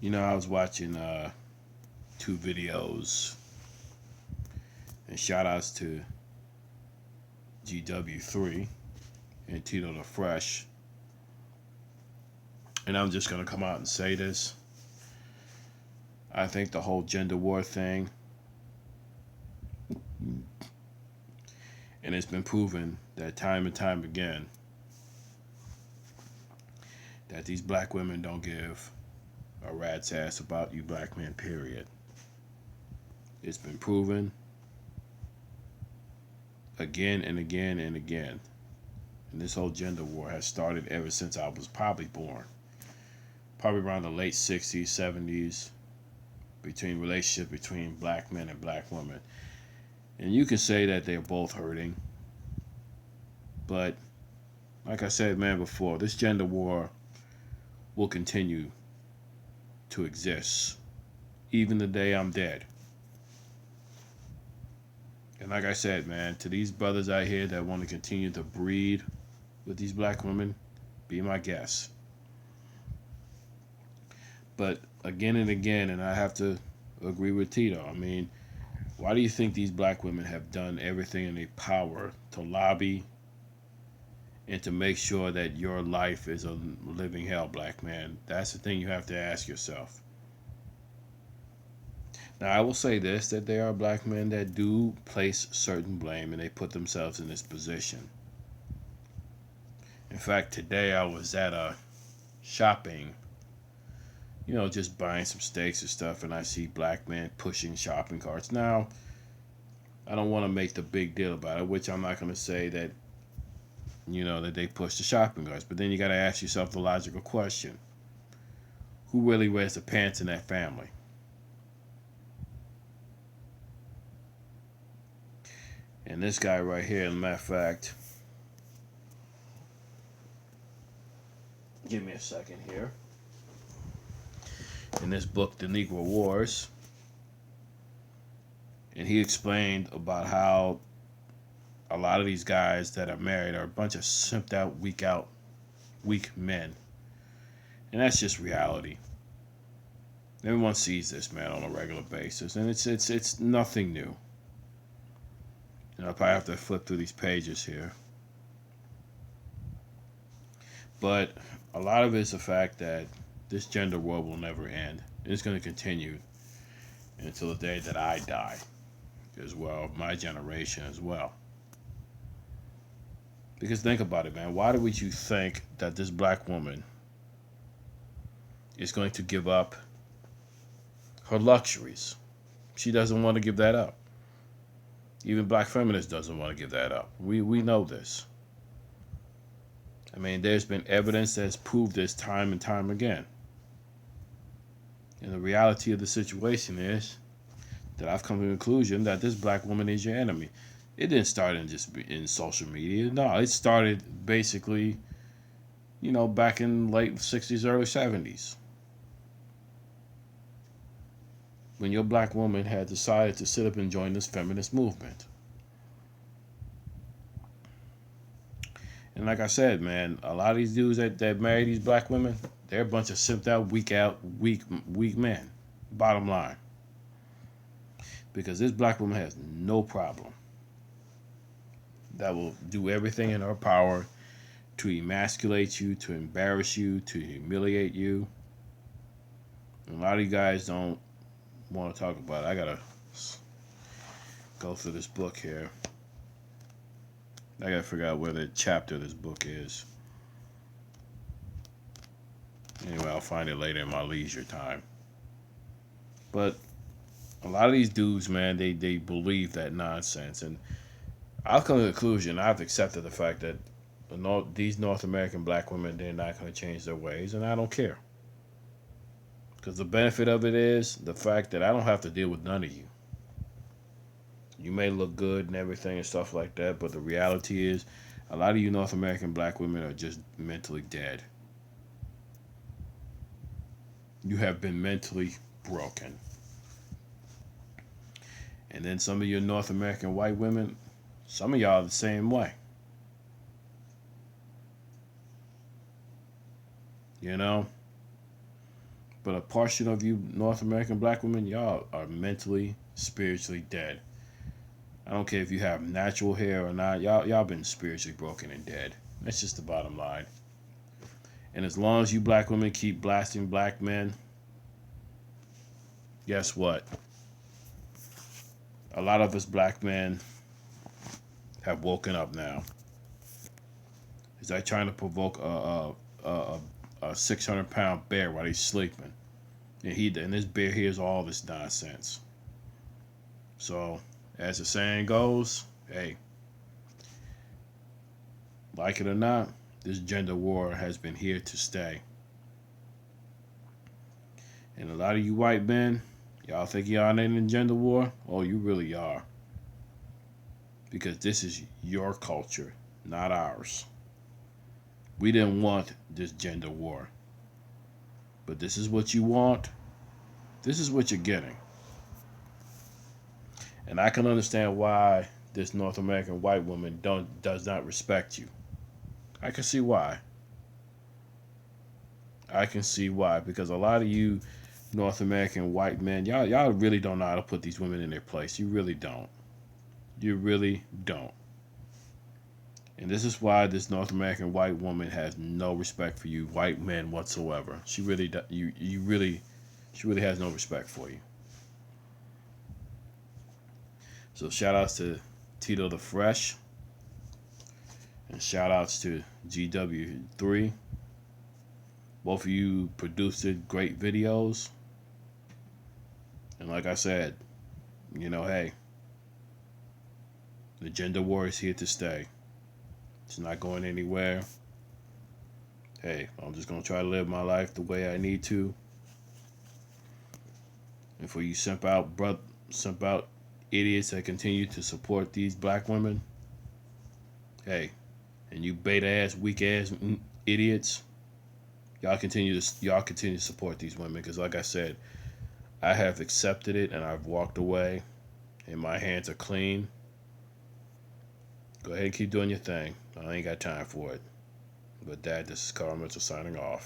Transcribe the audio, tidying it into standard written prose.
I was watching two videos, and shout outs to GW3 and Tito the Fresh. And I'm just going to come out and say this. I think the whole gender war thing, and it's been proven that time and time again, that these black women don't give a rat's ass about you black men, period. It's been proven again and again and again. And this whole gender war has started ever since I was probably born. Probably around the late 60s, 70s, between relationship between black men and black women. And you can say that they're both hurting. But like I said, man, before, this gender war will continue to exist even the day I'm dead. And like I said, man, to these brothers out here that want to continue to breed with these black women, be my guest. But again and again, and I have to agree with Tito. I mean, why do you think these black women have done everything in their power to lobby and to make sure that your life is a living hell, black man? That's the thing you have to ask yourself. Now, I will say this, that there are black men that do place certain blame and they put themselves in this position. In fact, today I was at a shopping, just buying some steaks and stuff, and I see black men pushing shopping carts. Now, I don't want to make the big deal about it, which I'm not going to say that, that they push the shopping carts. But then you got to ask yourself the logical question: who really wears the pants in that family? And this guy right here, as a matter of fact, give me a second here. In this book, The Negro Wars, and he explained about how a lot of these guys that are married are a bunch of simped out, weak men. And that's just reality. Everyone sees this, man, on a regular basis, and it's nothing new. I probably have to flip through these pages here, but a lot of it's the fact that this gender war will never end. It's going to continue until the day that I die, as well, my generation as well. Because think about it, man. Why would you think that this black woman is going to give up her luxuries? She doesn't want to give that up. Even black feminists doesn't want to give that up. We know this. I mean, there's been evidence that's proved this time and time again. And the reality of the situation is that I've come to the conclusion that this black woman is your enemy. It didn't start in social media. No, it started basically, back in late 60s, early 70s. When your black woman had decided to sit up and join this feminist movement. And like I said, man, a lot of these dudes that marry these black women, they're a bunch of simped out, weak men. Bottom line. Because this black woman has no problem that will do everything in her power to emasculate you, to embarrass you, to humiliate you. And a lot of you guys don't want to talk about it. I gotta go through this book here. I gotta figure out where the chapter of this book is. Anyway, I'll find it later in my leisure time. But a lot of these dudes, man, they believe that nonsense. And I've come to the conclusion, I've accepted the fact that these North American black women, they're not going to change their ways, and I don't care. Because the benefit of it is the fact that I don't have to deal with none of you. You may look good and everything and stuff like that, but the reality is a lot of you North American black women are just mentally dead. You have been mentally broken. And then some of your North American white women, some of y'all are the same way. You know? But a portion of you North American black women, y'all are mentally, spiritually dead. I don't care if you have natural hair or not. Y'all been spiritually broken and dead. That's just the bottom line. And as long as you black women keep blasting black men, guess what? A lot of us black men have woken up now. Is that trying to provoke a 600-pound bear while he's sleeping? And this bear hears all this nonsense. So, as the saying goes, hey, like it or not, this gender war has been here to stay. And a lot of you white men, y'all think y'all ain't in gender war? Oh, you really are. Because this is your culture, not ours. We didn't want this gender war. But this is what you want. This is what you're getting. And I can understand why this North American white woman does not respect you. I can see why. I can see why. Because a lot of you North American white men, y'all really don't know how to put these women in their place. You really don't. You really don't. And this is why this North American white woman has no respect for you white men whatsoever. She really she really has no respect for you. So shout outs to Tito the Fresh. And shout outs to GW3. Both of you produced great videos. And like I said, hey, the gender war is here to stay. It's not going anywhere. Hey, I'm just going to try to live my life the way I need to. And for you simp out idiots that continue to support these black women, hey, and you beta ass, weak ass idiots, y'all continue to support these women, because like I said, I have accepted it and I've walked away and my hands are clean. Go ahead and keep doing your thing. I ain't got time for it. But this is Carl Mitchell signing off.